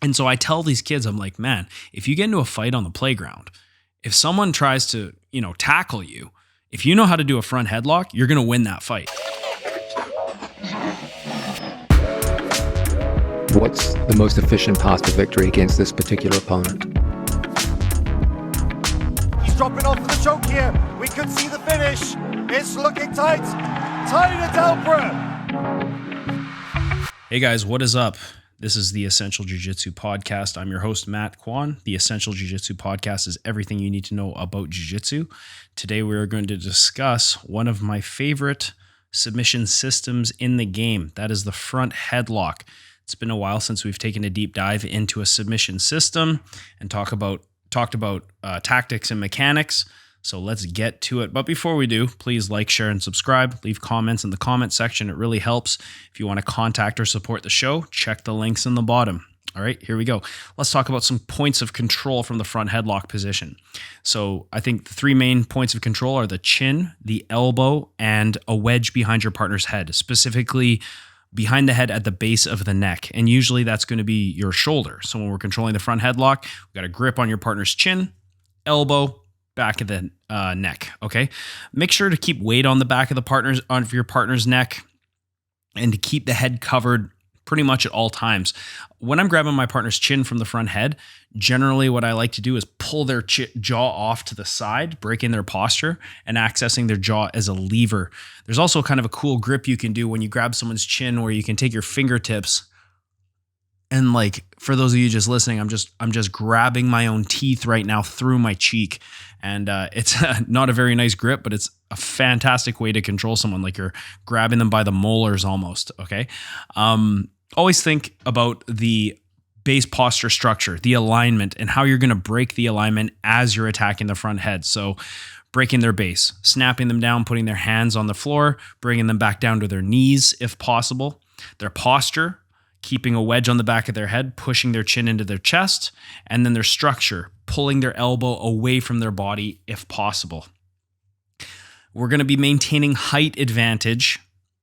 And so I tell these kids, I'm like, man, if you get into a fight on the playground, if someone tries to, tackle you, if you know how to do a front headlock, you're going to win that fight. What's the most efficient path to victory against this particular opponent? He's dropping off for the choke here. We could see the finish. It's looking tight. Tight at Delbra. Hey guys, what is up? This is the Essential Jiu Jitsu Podcast. I'm your host, Matt Kwan. The Essential Jiu Jitsu Podcast is everything you need to know about Jiu Jitsu. Today we are going to discuss one of my favorite submission systems in the game. That is the front headlock. It's been a while since we've taken a deep dive into a submission system and talked about tactics and mechanics. So let's get to it. But before we do, please like, share, and subscribe. Leave comments in the comment section. It really helps. If you want to contact or support the show, check the links in the bottom. All right, here we go. Let's talk about some points of control from the front headlock position. So I think the three main points of control are the chin, the elbow, and a wedge behind your partner's head, specifically behind the head at the base of the neck. And usually that's going to be your shoulder. So when we're controlling the front headlock, we've got a grip on your partner's chin, elbow, back of the neck. Okay. Make sure to keep weight on the back of your partner's neck and to keep the head covered pretty much at all times. When I'm grabbing my partner's chin from the front head, generally what I like to do is pull their jaw off to the side, breaking their posture and accessing their jaw as a lever. There's also kind of a cool grip you can do when you grab someone's chin where you can take your fingertips and, like, for those of you just listening, I'm just grabbing my own teeth right now through my cheek. And it's not a very nice grip, but it's a fantastic way to control someone. Like you're grabbing them by the molars almost, okay? Always think about the base posture structure, the alignment, and how you're going to break the alignment as you're attacking the front head. So breaking their base, snapping them down, putting their hands on the floor, bringing them back down to their knees if possible. Their posture, keeping a wedge on the back of their head, pushing their chin into their chest, and then their structure, pulling their elbow away from their body if possible. We're going to be maintaining height advantage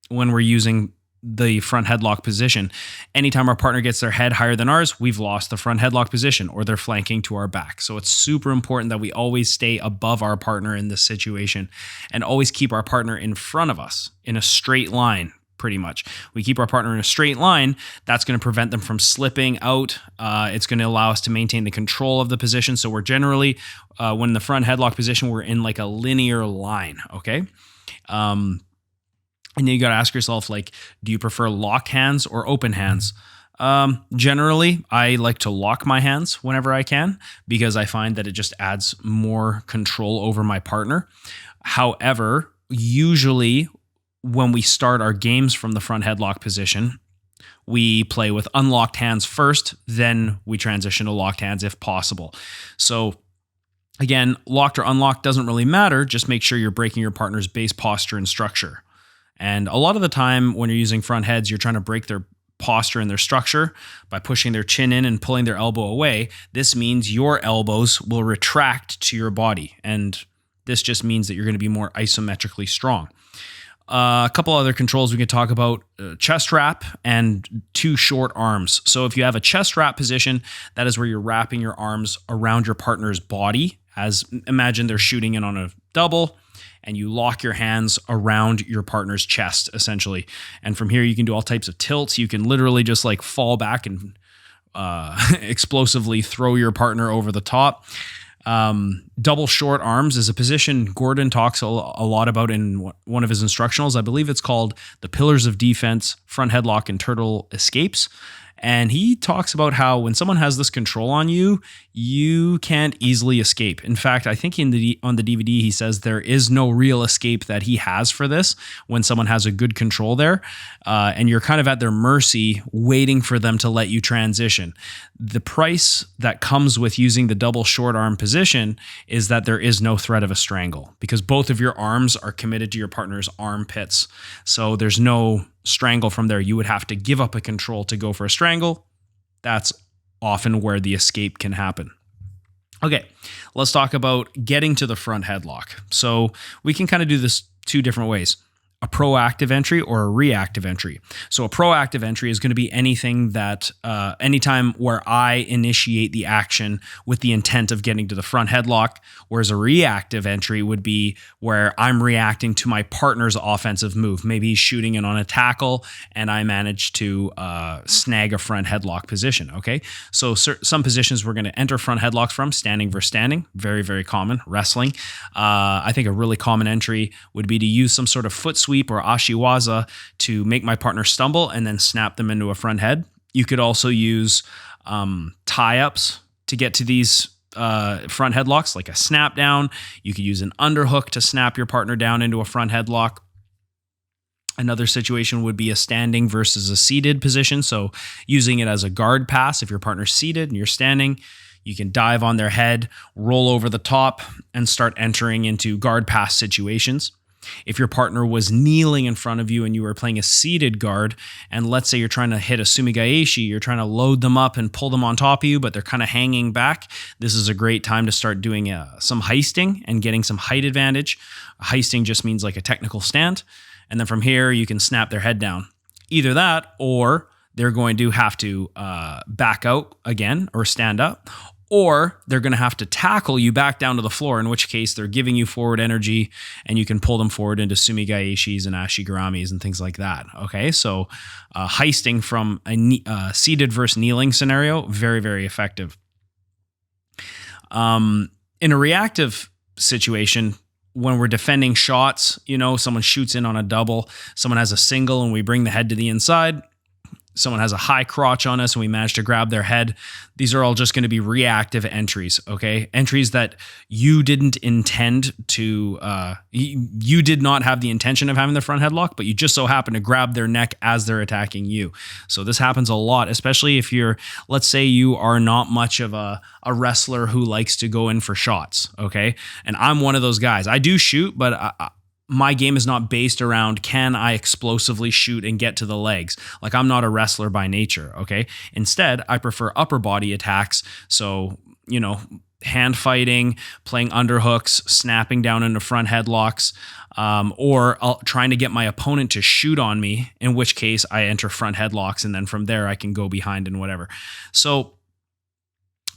when we're using the front headlock position. Anytime our partner gets their head higher than ours, we've lost the front headlock position or they're flanking to our back. So it's super important that we always stay above our partner in this situation and always keep our partner in front of us in a straight line. Pretty much. We keep our partner in a straight line. That's going to prevent them from slipping out. It's going to allow us to maintain the control of the position. So we're generally, when in the front headlock position, we're in like a linear line, okay? And then you got to ask yourself, like, do you prefer locked hands or open hands? Generally, I like to lock my hands whenever I can because I find that it just adds more control over my partner. However, usually when we start our games from the front headlock position, we play with unlocked hands first, then we transition to locked hands if possible. So again, locked or unlocked doesn't really matter. Just make sure you're breaking your partner's base posture and structure. And a lot of the time when you're using front heads, you're trying to break their posture and their structure by pushing their chin in and pulling their elbow away. This means your elbows will retract to your body. And this just means that you're going to be more isometrically strong. A couple other controls we can talk about, chest wrap and two short arms. So if you have a chest wrap position, that is where you're wrapping your arms around your partner's body. As imagine they're shooting in on a double and you lock your hands around your partner's chest essentially. And from here you can do all types of tilts. You can literally just like fall back and explosively throw your partner over the top. Double short arms is a position Gordon talks a lot about in one of his instructionals. I believe it's called the Pillars of Defense, Front Headlock, and Turtle Escapes. And he talks about how when someone has this control on you, you can't easily escape. In fact, I think on the DVD, he says there is no real escape that he has for this when someone has a good control there. And you're kind of at their mercy waiting for them to let you transition. The price that comes with using the double short arm position is that there is no threat of a strangle because both of your arms are committed to your partner's armpits. So there's no strangle from there. You would have to give up a control to go for a strangle. That's often where the escape can happen. Okay, let's talk about getting to the front headlock. So we can kind of do this two different ways. a proactive entry or a reactive entry. So a proactive entry is going to be anything that anytime where I initiate the action with the intent of getting to the front headlock, whereas a reactive entry would be where I'm reacting to my partner's offensive move. Maybe he's shooting in on a tackle and I manage to snag a front headlock position, okay? So some positions we're going to enter front headlocks from, standing versus standing, very, very common. Wrestling. I think a really common entry would be to use some sort of foot sweep or ashiwaza to make my partner stumble and then snap them into a front head. You could also use tie-ups to get to these front headlocks, like a snap down. You could use an underhook to snap your partner down into a front headlock. Another situation would be a standing versus a seated position. So using it as a guard pass. If your partner's seated and you're standing, you can dive on their head, roll over the top, and start entering into guard pass situations. If your partner was kneeling in front of you and you were playing a seated guard, and let's say you're trying to hit a sumigaeshi, you're trying to load them up and pull them on top of you, but they're kind of hanging back, this is a great time to start doing some heisting and getting some height advantage. Heisting just means like a technical stand. And then from here, you can snap their head down. Either that, or they're going to have to back out again or stand up, or they're going to have to tackle you back down to the floor, in which case they're giving you forward energy and you can pull them forward into sumigaeshis and ashigaramis and things like that. Okay, so heisting from a seated versus kneeling scenario, very, very effective. In a reactive situation, when we're defending shots, someone shoots in on a double, someone has a single and we bring the head to the inside, someone has a high crotch on us and we manage to grab their head. These are all just going to be reactive entries, okay? Entries that you didn't intend to, you did not have the intention of having the front headlock, but you just so happen to grab their neck as they're attacking you. So this happens a lot, especially if let's say you are not much of a wrestler who likes to go in for shots, okay? And I'm one of those guys. I do shoot, but my game is not based around can I explosively shoot and get to the legs. Like, I'm not a wrestler by nature, okay? Instead, I prefer upper body attacks. So, hand fighting, playing underhooks, snapping down into front headlocks, or trying to get my opponent to shoot on me, in which case I enter front headlocks, and then from there I can go behind and whatever. So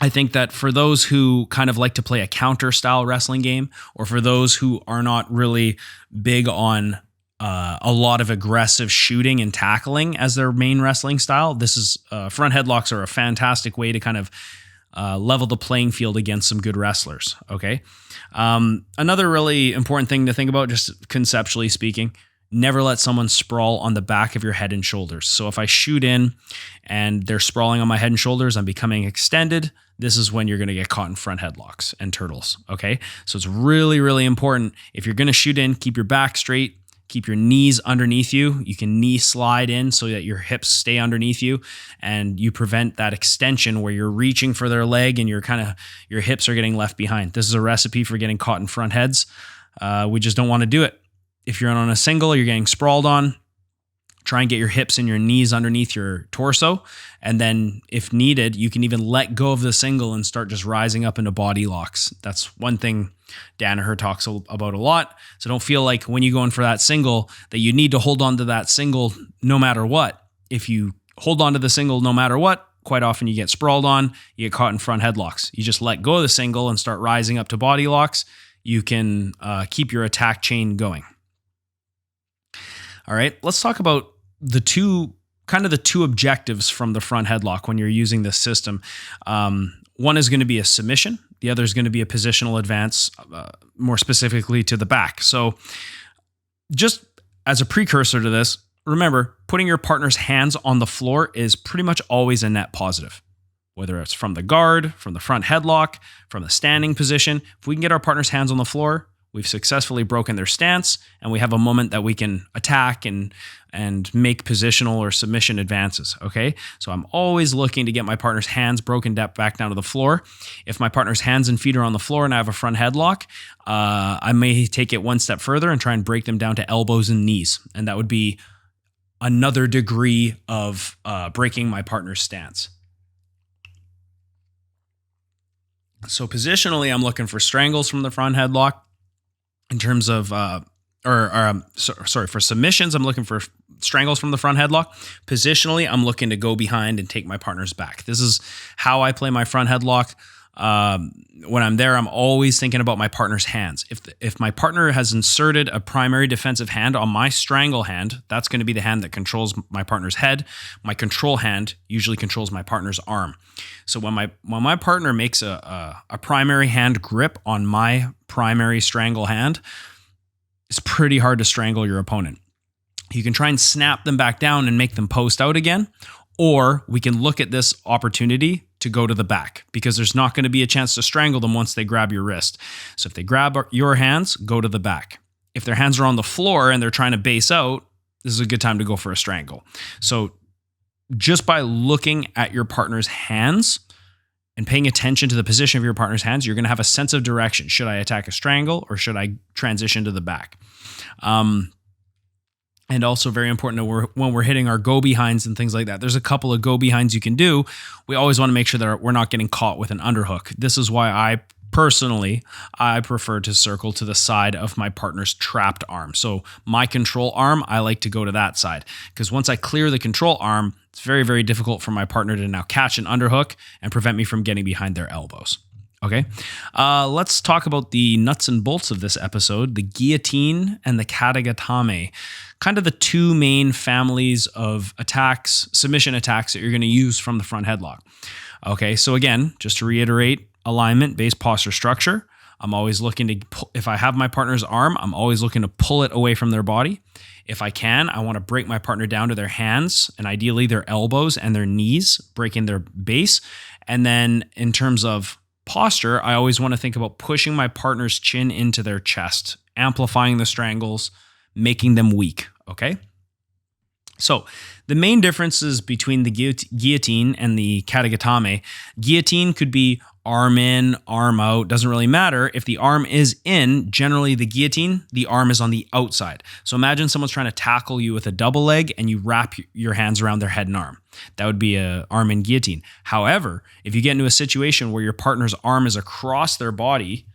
I think that for those who kind of like to play a counter style wrestling game, or for those who are not really big on a lot of aggressive shooting and tackling as their main wrestling style, this is front headlocks are a fantastic way to kind of level the playing field against some good wrestlers. Okay. Another really important thing to think about, just conceptually speaking, never let someone sprawl on the back of your head and shoulders. So if I shoot in and they're sprawling on my head and shoulders, I'm becoming extended. This is when you're going to get caught in front headlocks and turtles. Okay. So it's really, really important. If you're going to shoot in, keep your back straight, keep your knees underneath you. You can knee slide in so that your hips stay underneath you and you prevent that extension where you're reaching for their leg and your hips are getting left behind. This is a recipe for getting caught in front heads. We just don't want to do it. If you're on a single, you're getting sprawled on, try and get your hips and your knees underneath your torso. And then if needed, you can even let go of the single and start just rising up into body locks. That's one thing Danaher talks about a lot. So don't feel like when you go in for that single that you need to hold on to that single no matter what. If you hold on to the single no matter what, quite often you get sprawled on, you get caught in front headlocks. You just let go of the single and start rising up to body locks. You can keep your attack chain going. All right, let's talk about the two objectives from the front headlock when you're using this system. One is going to be a submission. The other is going to be a positional advance, more specifically to the back. So just as a precursor to this, remember, putting your partner's hands on the floor is pretty much always a net positive. Whether it's from the guard, from the front headlock, from the standing position, if we can get our partner's hands on the floor, we've successfully broken their stance, and we have a moment that we can attack and make positional or submission advances, okay? So I'm always looking to get my partner's hands broken back down to the floor. If my partner's hands and feet are on the floor and I have a front headlock, I may take it one step further and try and break them down to elbows and knees, and that would be another degree of breaking my partner's stance. So positionally, I'm looking for strangles from the front headlock. In terms of for submissions, I'm looking for strangles from the front headlock. Positionally, I'm looking to go behind and take my partner's back. This is how I play my front headlock. When I'm there, I'm always thinking about my partner's hands. If my partner has inserted a primary defensive hand on my strangle hand, that's going to be the hand that controls my partner's head. My control hand usually controls my partner's arm. So when my partner makes a primary hand grip on my primary strangle hand, it's pretty hard to strangle your opponent. You can try and snap them back down and make them post out again, or we can look at this opportunity to go to the back, because there's not going to be a chance to strangle them once they grab your wrist. So if they grab your hands, go to the back. If their hands are on the floor and they're trying to base out, this is a good time to go for a strangle. So just by looking at your partner's hands and paying attention to the position of your partner's hands, you're going to have a sense of direction. Should I attack a strangle or should I transition to the back? And also very important when we're hitting our go behinds and things like that. There's a couple of go behinds you can do. We always want to make sure that we're not getting caught with an underhook. This is why I prefer to circle to the side of my partner's trapped arm. So my control arm, I like to go to that side, because once I clear the control arm, it's very, very difficult for my partner to now catch an underhook and prevent me from getting behind their elbows. Okay, let's talk about the nuts and bolts of this episode, the guillotine and the kata gatame, kind of the two main families of attacks, submission attacks that you're going to use from the front headlock. Okay, so again, just to reiterate, alignment, base, posture, structure. I'm always looking to, if I have my partner's arm, I'm always looking to pull it away from their body. If I can, I want to break my partner down to their hands and ideally their elbows and their knees, breaking their base. And then in terms of posture, I always want to think about pushing my partner's chin into their chest, amplifying the strangles, making them weak, okay? So the main differences between the guillotine and the kata gatame, guillotine could be arm in, arm out, doesn't really matter. If the arm is in, generally the guillotine, the arm is on the outside. So imagine someone's trying to tackle you with a double leg and you wrap your hands around their head and arm. That would be an arm in guillotine. However, if you get into a situation where your partner's arm is across their body,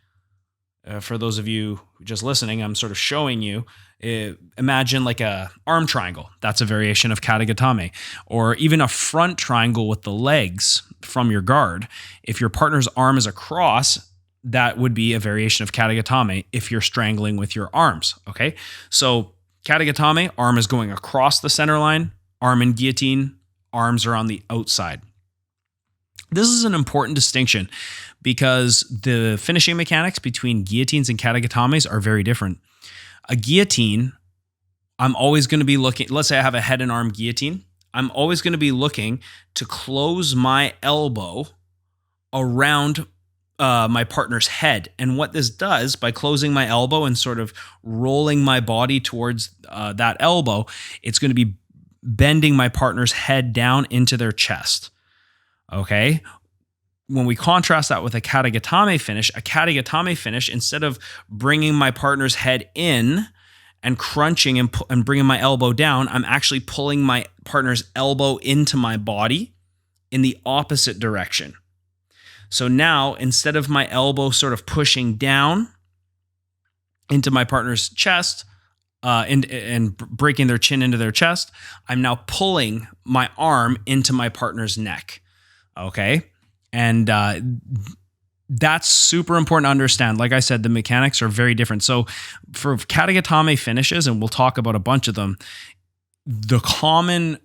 for those of you just listening, I'm sort of showing you, imagine like a arm triangle. That's a variation of kata gatame. Or even a front triangle with the legs from your guard. If your partner's arm is across, that would be a variation of kata gatame if you're strangling with your arms, okay? So kata gatame, arm is going across the center line. Arm in guillotine, arms are on the outside. This is an important distinction because the finishing mechanics between guillotines and kata gatames are very different. A guillotine, I'm always going to be looking, let's say I have a head and arm guillotine. I'm always going to be looking to close my elbow around my partner's head. And what this does, by closing my elbow and sort of rolling my body towards that elbow, it's going to be bending my partner's head down into their chest. Okay? When we contrast that with a kata gatame finish, instead of bringing my partner's head in and crunching and bringing my elbow down, I'm actually pulling my partner's elbow into my body in the opposite direction. So now, instead of my elbow sort of pushing down into my partner's chest and breaking their chin into their chest, I'm now pulling my arm into my partner's neck. Okay? And that's super important to understand. Like I said, the mechanics are very different. So for kata gatame finishes, and we'll talk about a bunch of them, the common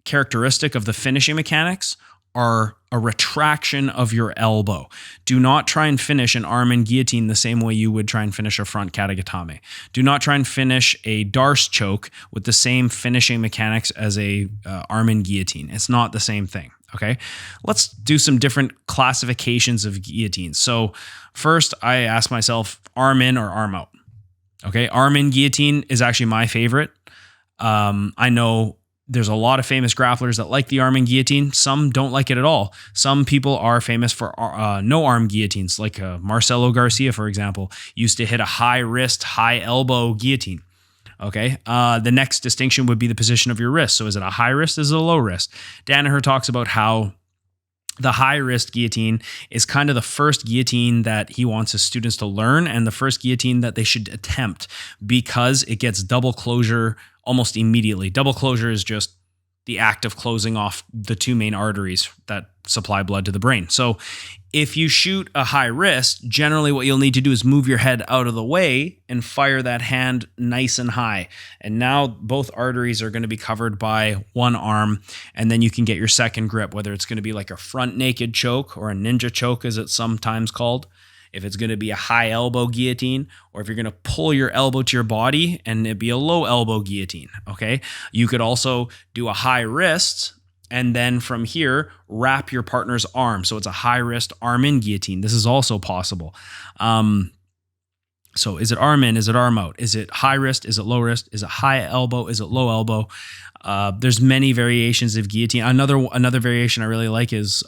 characteristic of the finishing mechanics are a retraction of your elbow. Do not try and finish an arm in guillotine the same way you would try and finish a front kata gatame. Do not try and finish a darce choke with the same finishing mechanics as a arm in guillotine. It's not the same thing. Okay, let's do some different classifications of guillotines. So first, I ask myself, arm in or arm out? Okay, arm in guillotine is actually my favorite. I know there's a lot of famous grapplers that like the arm in guillotine. Some don't like it at all. Some people are famous for no arm guillotines, like Marcelo Garcia, for example, used to hit a high wrist, high elbow guillotine. Okay. The next distinction would be the position of your wrist. So is it a high wrist? Is it a low wrist? Danaher talks about how The high wrist guillotine is kind of the first guillotine that he wants his students to learn, and the first guillotine that they should attempt, because it gets double closure almost immediately. Double closure is just the act of closing off the two main arteries that supply blood to the brain. So if you shoot a high wrist, generally what you'll need to do is move your head out of the way and fire that hand nice and high. And now both arteries are going to be covered by one arm, and then you can get your second grip, whether it's going to be like a front naked choke or a ninja choke, as it's sometimes called. If it's going to be a high elbow guillotine, or if you're going to pull your elbow to your body and it'd be a low elbow guillotine, okay? You could also do a high wrist and then from here, wrap your partner's arm. So it's a high wrist arm in guillotine. This is also possible. So is it arm in? Is it arm out? Is it high wrist? Is it low wrist? Is it high elbow? Is it low elbow? There's many variations of guillotine. Another variation I really like is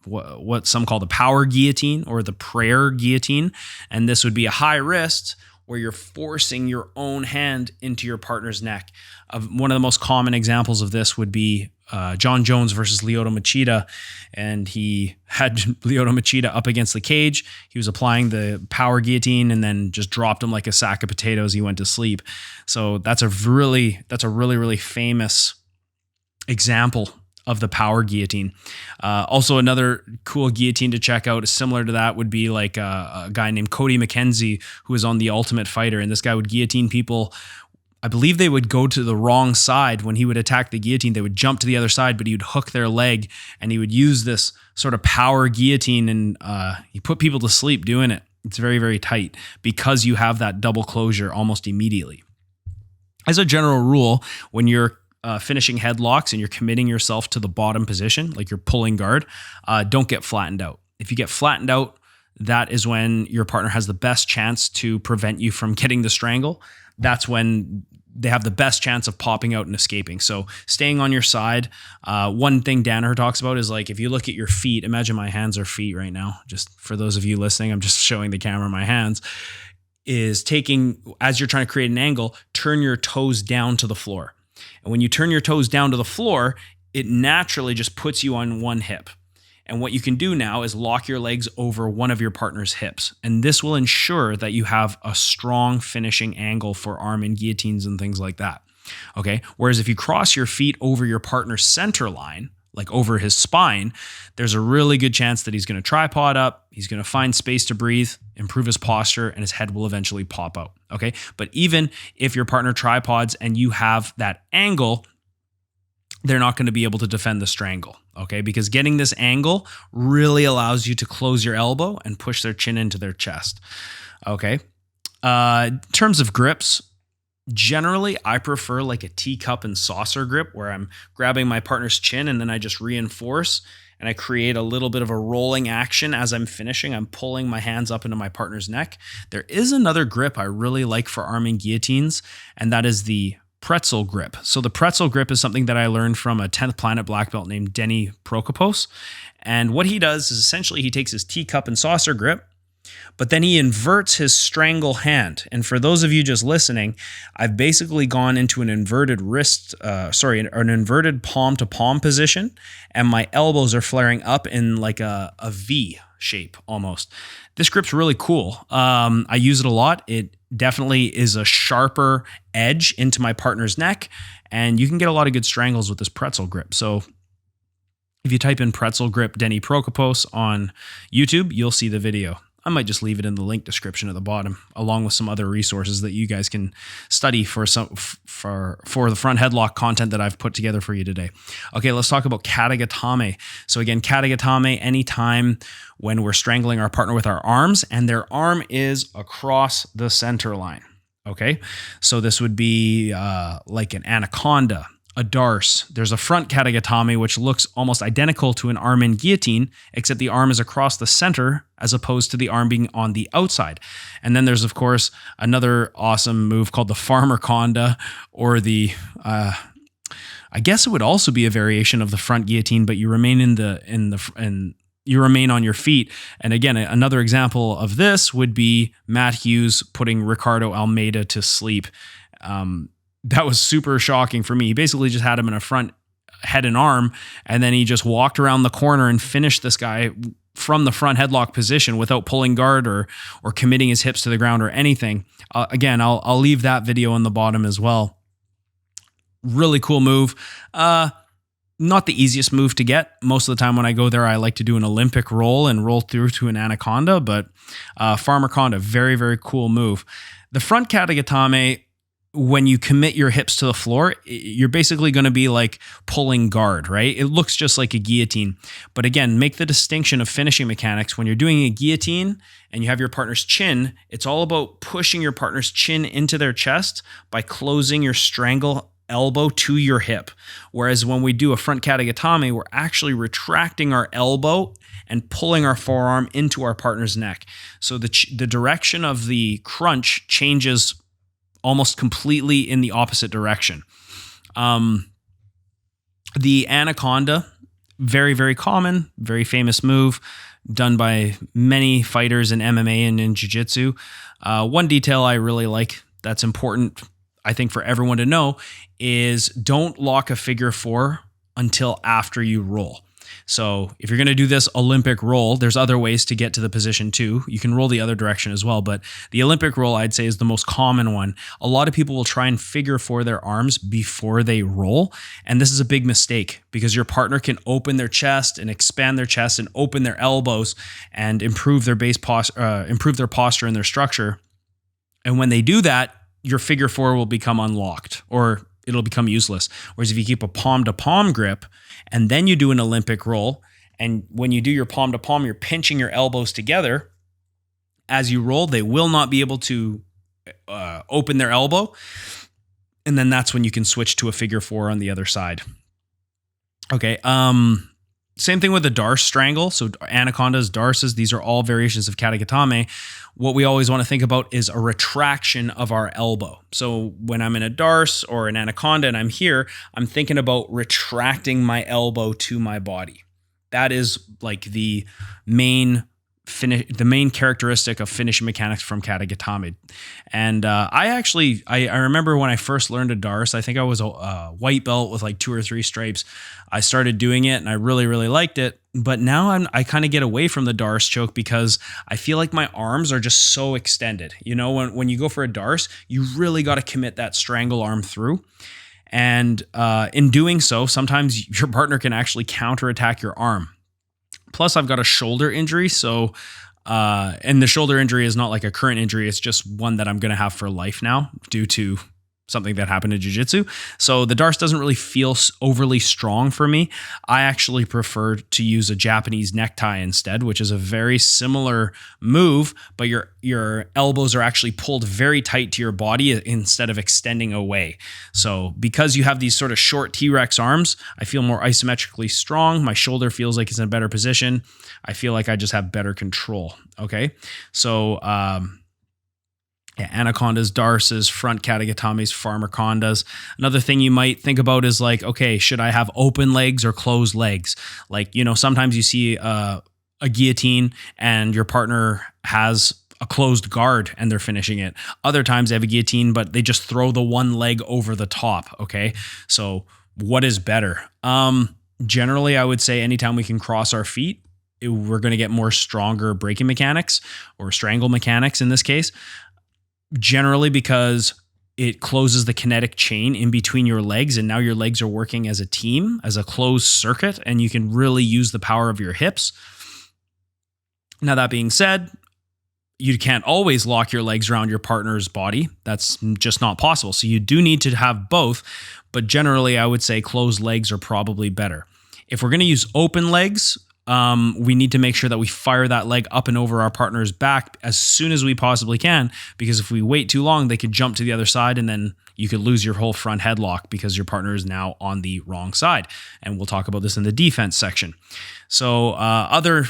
what some call the power guillotine or the prayer guillotine. And this would be a high wrist where you're forcing your own hand into your partner's neck. One of the most common examples of this would be John Jones versus Lyoto Machida, and he had Lyoto Machida up against the cage. He was applying the power guillotine and then just dropped him like a sack of potatoes. He went to sleep. So that's a really famous example of the power guillotine. Also, another cool guillotine to check out, similar to that, would be like a guy named Cody McKenzie, who was on The Ultimate Fighter, and this guy would guillotine people. I believe they would go to the wrong side. When he would attack the guillotine, they would jump to the other side, but he would hook their leg, and he would use this sort of power guillotine, and he put people to sleep doing it. It's very, very tight because you have that double closure almost immediately. As a general rule, when you're finishing headlocks and you're committing yourself to the bottom position, like you're pulling guard, don't get flattened out. If you get flattened out, that is when your partner has the best chance to prevent you from getting the strangle. That's when they have the best chance of popping out and escaping. So staying on your side. One thing Danaher talks about is like, if you look at your feet, imagine my hands are feet right now. Just for those of you listening, I'm just showing the camera my hands. Is taking, as you're trying to create an angle, turn your toes down to the floor. And when you turn your toes down to the floor, it naturally just puts you on one hip. And what you can do now is lock your legs over one of your partner's hips. And this will ensure that you have a strong finishing angle for arm and guillotines and things like that. Okay. Whereas if you cross your feet over your partner's center line, like over his spine, there's a really good chance that he's going to tripod up. He's going to find space to breathe, improve his posture, and his head will eventually pop out. Okay. But even if your partner tripods and you have that angle, they're not going to be able to defend the strangle, okay? Because getting this angle really allows you to close your elbow and push their chin into their chest, okay? In terms of grips, generally I prefer like a teacup and saucer grip where I'm grabbing my partner's chin and then I just reinforce and I create a little bit of a rolling action as I'm finishing. I'm pulling my hands up into my partner's neck. There is another grip I really like for arming guillotines, and that is the pretzel grip. So the pretzel grip is something that I learned from a 10th Planet black belt named Denny Prokopos. And what he does is essentially he takes his teacup and saucer grip, but then he inverts his strangle hand. And for those of you just listening, I've basically gone into an inverted an inverted palm to palm position, and my elbows are flaring up in like a V shape almost. This grip's really cool. I use it a lot. It definitely is a sharper edge into my partner's neck, and you can get a lot of good strangles with this pretzel grip. So if you type in pretzel grip Denny Prokopos on YouTube, you'll see the video. I might just leave it in the link description at the bottom, along with some other resources that you guys can study for the front headlock content that I've put together for you today. Okay, let's talk about kata gatame. So again, kata gatame, anytime when we're strangling our partner with our arms and their arm is across the center line. Okay, so this would be like an anaconda, a darce. There's a front kata gatame, which looks almost identical to an arm in guillotine, except the arm is across the center as opposed to the arm being on the outside. And then there's, of course, another awesome move called the farmer conda, or the, I guess it would also be a variation of the front guillotine, but you remain you remain on your feet. And again, another example of this would be Matt Hughes putting Ricardo Almeida to sleep. That was super shocking for me. He basically just had him in a front head and arm, and then he just walked around the corner and finished this guy from the front headlock position without pulling guard or committing his hips to the ground or anything. Again, I'll leave that video on the bottom as well. Really cool move. Not the easiest move to get. Most of the time when I go there, I like to do an Olympic roll and roll through to an anaconda, but Farmaconda, very, very cool move. The front kata gatame, when you commit your hips to the floor, you're basically going to be like pulling guard, right? It looks just like a guillotine. But again, make the distinction of finishing mechanics. When you're doing a guillotine and you have your partner's chin, it's all about pushing your partner's chin into their chest by closing your strangle elbow to your hip. Whereas when we do a front kata gatame, we're actually retracting our elbow and pulling our forearm into our partner's neck. So the direction of the crunch changes almost completely in the opposite direction. The anaconda, very, very common, very famous move done by many fighters in MMA and in Jiu Jitsu. One detail I really like that's important, I think, for everyone to know is don't lock a figure four until after you roll. So if you're going to do this Olympic roll, there's other ways to get to the position too. You can roll the other direction as well, but the Olympic roll, I'd say, is the most common one. A lot of people will try and figure four their arms before they roll, and this is a big mistake because your partner can open their chest and expand their chest and open their elbows and improve their improve their posture and their structure. And when they do that, your figure four will become unlocked or it'll become useless. Whereas if you keep a palm-to-palm grip and then you do an Olympic roll, and when you do your palm-to-palm, you're pinching your elbows together, as you roll, they will not be able to open their elbow. And then that's when you can switch to a figure four on the other side. Okay, same thing with the darce strangle. So anacondas, darces, these are all variations of kata gatame. What we always want to think about is a retraction of our elbow. So when I'm in a darce or an anaconda and I'm here, I'm thinking about retracting my elbow to my body. That is like the main characteristic of finishing mechanics from kata gatame. And I remember when I first learned a darce, I think I was a white belt with like 2 or 3 stripes. I started doing it and I really, really liked it. But now I kind of get away from the darce choke because I feel like my arms are just so extended. You know, when you go for a darce, you really got to commit that strangle arm through. And in doing so, sometimes your partner can actually counterattack your arm. Plus, I've got a shoulder injury, so and the shoulder injury is not like a current injury. It's just one that I'm going to have for life now due to something that happened in Jiu Jitsu. So the darce doesn't really feel overly strong for me. I actually prefer to use a Japanese necktie instead, which is a very similar move, but your elbows are actually pulled very tight to your body instead of extending away. So because you have these sort of short T-Rex arms, I feel more isometrically strong. My shoulder feels like it's in a better position. I feel like I just have better control. Okay. So, anacondas, darces, front kata gatames, farmacondas. Another thing you might think about is like, okay, should I have open legs or closed legs? Like, you know, sometimes you see a guillotine and your partner has a closed guard and they're finishing it. Other times they have a guillotine, but they just throw the one leg over the top. Okay. So what is better? Generally, I would say anytime we can cross our feet, we're going to get more stronger breaking mechanics or strangle mechanics in this case. Generally because it closes the kinetic chain in between your legs, and now your legs are working as a team, as a closed circuit, and you can really use the power of your hips. Now, that being said, you can't always lock your legs around your partner's body. That's just not possible. So you do need to have both, but generally I would say closed legs are probably better. If we're going to use open legs, we need to make sure that we fire that leg up and over our partner's back as soon as we possibly can, because if we wait too long, they could jump to the other side and then you could lose your whole front headlock because your partner is now on the wrong side. And we'll talk about this in the defense section. So other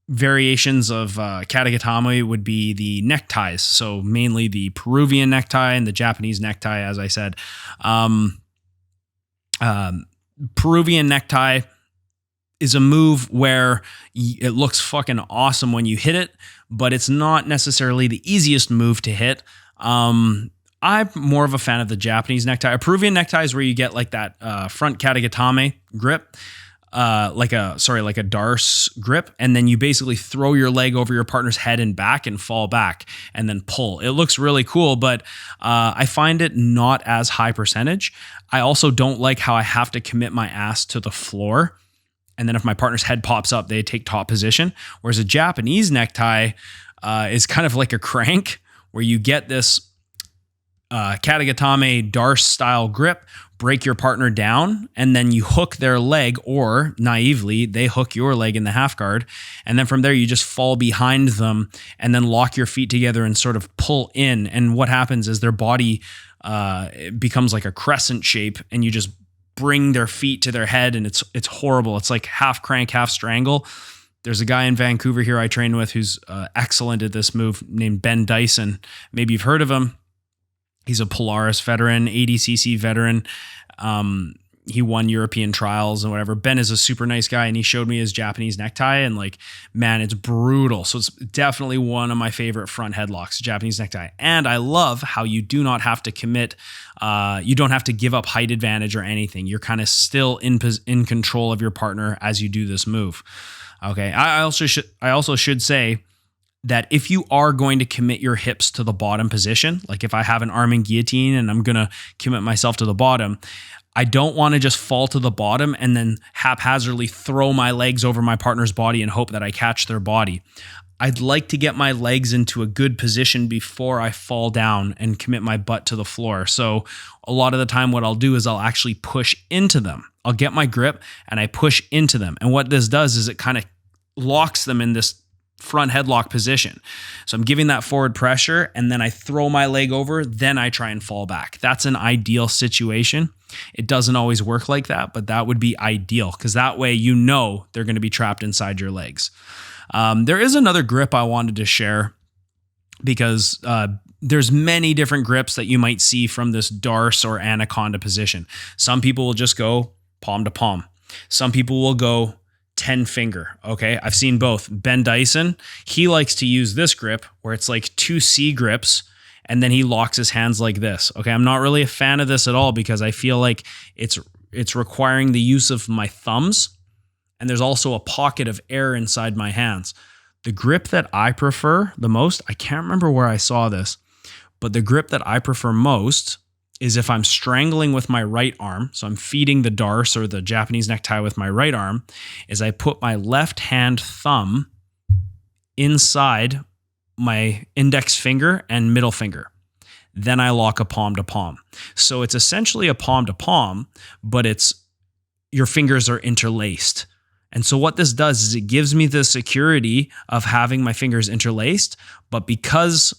variations of kata gatame would be the neckties. So mainly the Peruvian necktie and the Japanese necktie, as I said. Peruvian necktie is a move where it looks fucking awesome when you hit it, but it's not necessarily the easiest move to hit. I'm more of a fan of the Japanese necktie. A Peruvian necktie is where you get like that front kata gatame grip, like a darce grip, and then you basically throw your leg over your partner's head and back and fall back and then pull. It looks really cool, but I find it not as high percentage. I also don't like how I have to commit my ass to the floor. And then if my partner's head pops up, they take top position. Whereas a Japanese necktie is kind of like a crank where you get this katagatame darce style grip, break your partner down, and then you hook their leg, or naively, they hook your leg in the half guard. And then from there, you just fall behind them and then lock your feet together and sort of pull in. And what happens is their body becomes like a crescent shape, and you just bring their feet to their head, and it's horrible. It's like half crank, half strangle. There's a guy in Vancouver here I train with who's excellent at this move named Ben Dyson. Maybe you've heard of him. He's a Polaris veteran, ADCC veteran. He won European trials and whatever. Ben is a super nice guy, and he showed me his Japanese necktie, and like, man, it's brutal. So it's definitely one of my favorite front headlocks, Japanese necktie. And I love how you do not have to commit. You don't have to give up height advantage or anything. You're kind of still in control of your partner as you do this move. Okay. I also should say that if you are going to commit your hips to the bottom position, like if I have an arm in guillotine and I'm going to commit myself to the bottom, I don't want to just fall to the bottom and then haphazardly throw my legs over my partner's body and hope that I catch their body. I'd like to get my legs into a good position before I fall down and commit my butt to the floor. So a lot of the time what I'll do is I'll actually push into them. I'll get my grip and I push into them. And what this does is it kind of locks them in this front headlock position. So I'm giving that forward pressure, and then I throw my leg over, then I try and fall back. That's an ideal situation. It doesn't always work like that, but that would be ideal, because that way you know they're going to be trapped inside your legs. There is another grip I wanted to share, because there's many different grips that you might see from this darce or anaconda position. Some people will just go palm to palm. Some people will go 10 finger. Okay. I've seen both. Ben Dyson, he likes to use this grip where it's like 2 C grips, and then he locks his hands like this. Okay. I'm not really a fan of this at all, because I feel like it's requiring the use of my thumbs, and there's also a pocket of air inside my hands. The grip that I prefer the most, I can't remember where I saw this, but the grip that I prefer most is if I'm strangling with my right arm, so I'm feeding the darce or the Japanese necktie with my right arm, is I put my left hand thumb inside my index finger and middle finger. Then I lock a palm to palm. So it's essentially a palm to palm, but your fingers are interlaced. And so what this does is it gives me the security of having my fingers interlaced, but because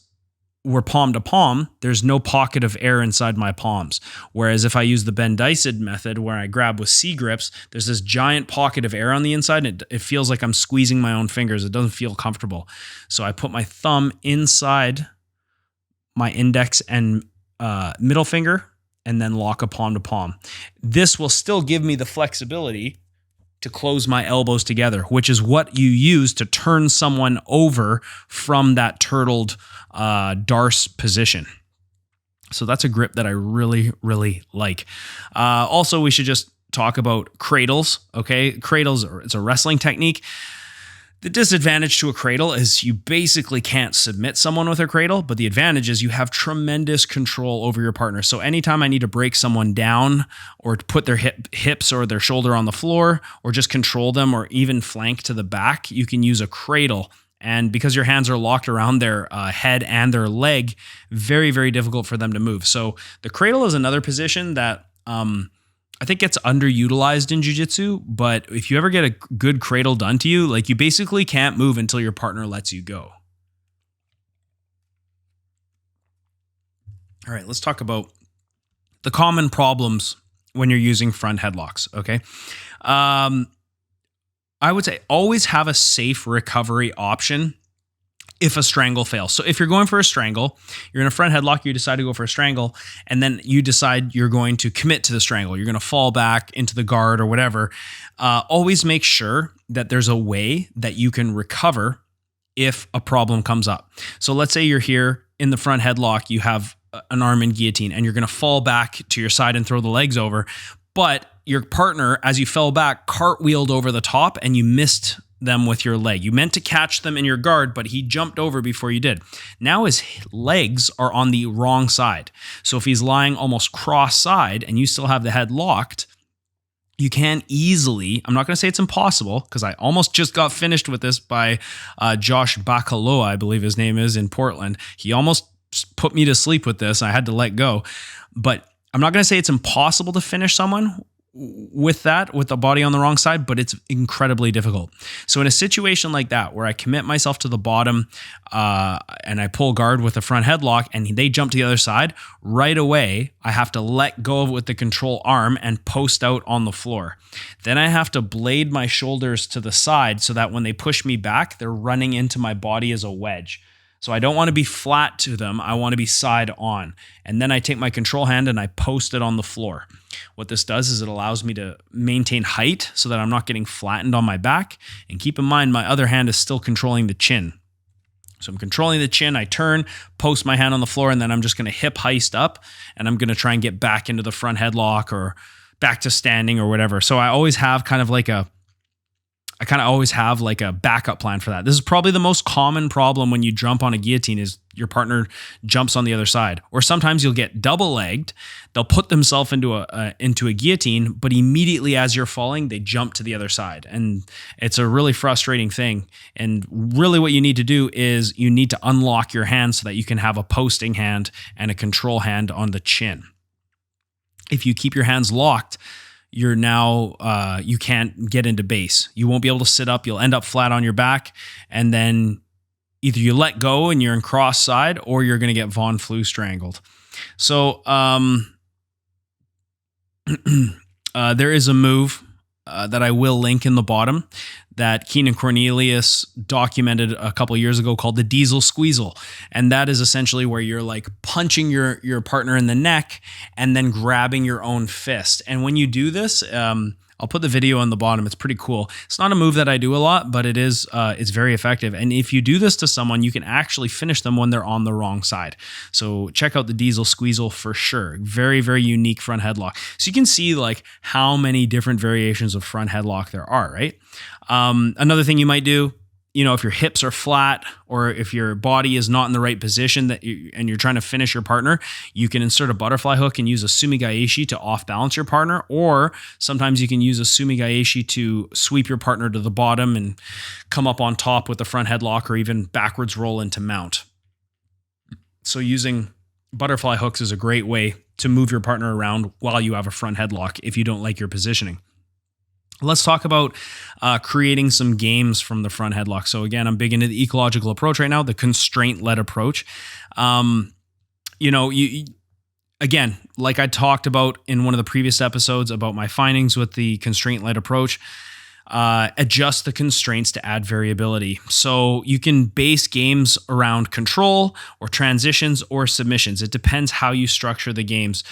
we're palm to palm, there's no pocket of air inside my palms. Whereas if I use the Ben Dyson method where I grab with C grips, there's this giant pocket of air on the inside, and it feels like I'm squeezing my own fingers. It doesn't feel comfortable. So I put my thumb inside my index and middle finger, and then lock a palm to palm. This will still give me the flexibility to close my elbows together, which is what you use to turn someone over from that turtled darce position. So that's a grip that I really, really like. Also, we should just talk about cradles. Okay, cradles, it's a wrestling technique. The disadvantage to a cradle is you basically can't submit someone with a cradle, but the advantage is you have tremendous control over your partner. So anytime I need to break someone down or to put their hips or their shoulder on the floor, or just control them, or even flank to the back, you can use a cradle. And because your hands are locked around their head and their leg, very, very difficult for them to move. So the cradle is another position that I think gets underutilized in jiu-jitsu, but if you ever get a good cradle done to you, like, you basically can't move until your partner lets you go. All right, let's talk about the common problems when you're using front headlocks, okay? I would say always have a safe recovery option if a strangle fails. So if you're going for a strangle, you're in a front headlock, you decide to go for a strangle, and then you decide you're going to commit to the strangle. You're going to fall back into the guard or whatever. Always make sure that there's a way that you can recover if a problem comes up. So let's say you're here in the front headlock, you have an arm in guillotine, and you're going to fall back to your side and throw the legs over. But your partner, as you fell back, cartwheeled over the top and you missed them with your leg. You meant to catch them in your guard, but he jumped over before you did. Now his legs are on the wrong side. So if he's lying almost cross-side and you still have the head locked, you can easily, I'm not going to say it's impossible, because I almost just got finished with this by Josh Bacaloa, I believe his name is, in Portland. He almost put me to sleep with this. I had to let go. But I'm not going to say it's impossible to finish someone with that, with the body on the wrong side, but it's incredibly difficult. So in a situation like that, where I commit myself to the bottom and I pull guard with a front headlock and they jump to the other side, right away, I have to let go of it with the control arm and post out on the floor. Then I have to blade my shoulders to the side so that when they push me back, they're running into my body as a wedge. So I don't want to be flat to them. I want to be side on. And then I take my control hand and I post it on the floor. What this does is it allows me to maintain height so that I'm not getting flattened on my back. And keep in mind, my other hand is still controlling the chin. So I'm controlling the chin, I turn, post my hand on the floor, and then I'm just going to hip heist up, and I'm going to try and get back into the front headlock or back to standing or whatever. So I always have kind of like a backup plan for that. This is probably the most common problem when you jump on a guillotine is your partner jumps on the other side. Or sometimes you'll get double-legged. They'll put themselves into a guillotine, but immediately as you're falling, they jump to the other side. And it's a really frustrating thing. And really what you need to do is you need to unlock your hand so that you can have a posting hand and a control hand on the chin. If you keep your hands locked, you're now, you can't get into base. You won't be able to sit up. You'll end up flat on your back. And then either you let go and you're in cross side, or you're going to get Von Flue strangled. So there is a move that I will link in the bottom that Keenan Cornelius documented a couple of years ago called the Diesel Squeezle. And that is essentially where you're like punching your partner in the neck and then grabbing your own fist. And when you do this, I'll put the video on the bottom. It's pretty cool. It's not a move that I do a lot, but it's very effective. And if you do this to someone, you can actually finish them when they're on the wrong side. So check out the Diesel Squeezle for sure. Very, very unique front headlock. So you can see like how many different variations of front headlock there are, right? Another thing you might do, if your hips are flat or if your body is not in the right position and you're trying to finish your partner, you can insert a butterfly hook and use a sumigaeshi to off balance your partner. Or sometimes you can use a sumigaeshi to sweep your partner to the bottom and come up on top with the front headlock, or even backwards roll into mount. So using butterfly hooks is a great way to move your partner around while you have a front headlock if you don't like your positioning. Let's talk about creating some games from the front headlock. So again, I'm big into the ecological approach right now, the constraint-led approach. Again, like I talked about in one of the previous episodes about my findings with the constraint-led approach, adjust the constraints to add variability. So you can base games around control or transitions or submissions. It depends how you structure the games.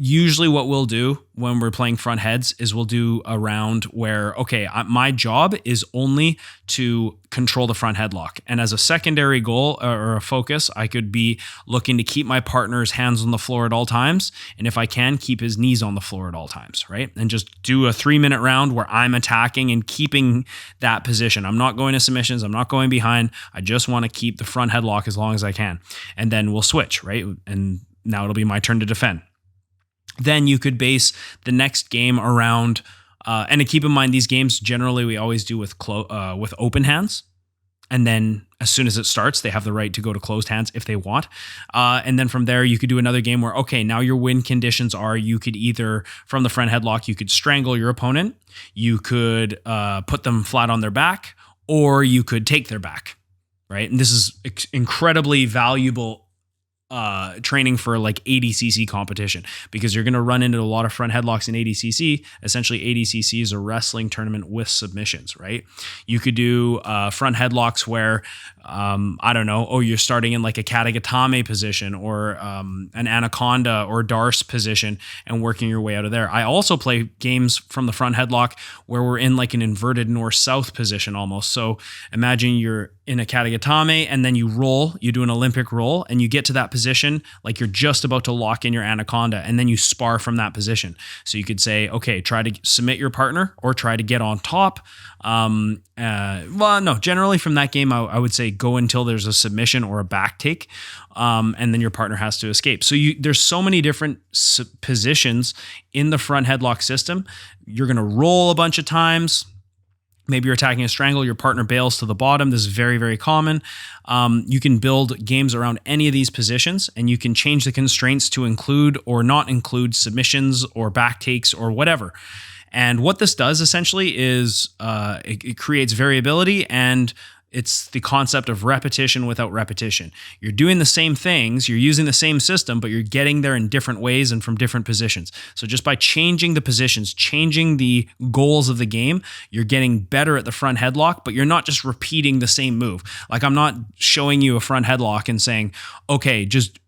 Usually what we'll do when we're playing front heads is we'll do a round where, okay, my job is only to control the front headlock. And as a secondary goal or a focus, I could be looking to keep my partner's hands on the floor at all times. And if I can, keep his knees on the floor at all times, right? And just do a 3-minute round where I'm attacking and keeping that position. I'm not going to submissions. I'm not going behind. I just want to keep the front headlock as long as I can. And then we'll switch, right? And now it'll be my turn to defend. Then you could base the next game around, and to keep in mind, these games generally we always do with open hands. And then as soon as it starts, they have the right to go to closed hands if they want. And then from there, you could do another game where, okay, now your win conditions are you could either, from the front headlock, you could strangle your opponent, you could put them flat on their back, or you could take their back, right? And this is incredibly valuable training for like ADCC competition, because you're going to run into a lot of front headlocks in ADCC. Essentially, ADCC is a wrestling tournament with submissions, right? You could do front headlocks where I don't know, oh, you're starting in like a kata gatame position or an anaconda or darce position and working your way out of there. I also play games from the front headlock where we're in like an inverted north-south position almost. So imagine you're in a kata gatame and then you roll, you do an Olympic roll and you get to that position like you're just about to lock in your anaconda, and then you spar from that position. So you could say, okay, try to submit your partner or try to get on top. Well, no, generally from that game, I would say go until there's a submission or a back take, and then your partner has to escape. So there's so many different positions in the front headlock system. You're going to roll a bunch of times. Maybe you're attacking a strangle, your partner bails to the bottom. This is very, very common. You can build games around any of these positions, and you can change the constraints to include or not include submissions or back takes or whatever. And what this does essentially is it creates variability, and it's the concept of repetition without repetition. You're doing the same things, you're using the same system, but you're getting there in different ways and from different positions. So just by changing the positions, changing the goals of the game, you're getting better at the front headlock, but you're not just repeating the same move. Like I'm not showing you a front headlock and saying, okay, just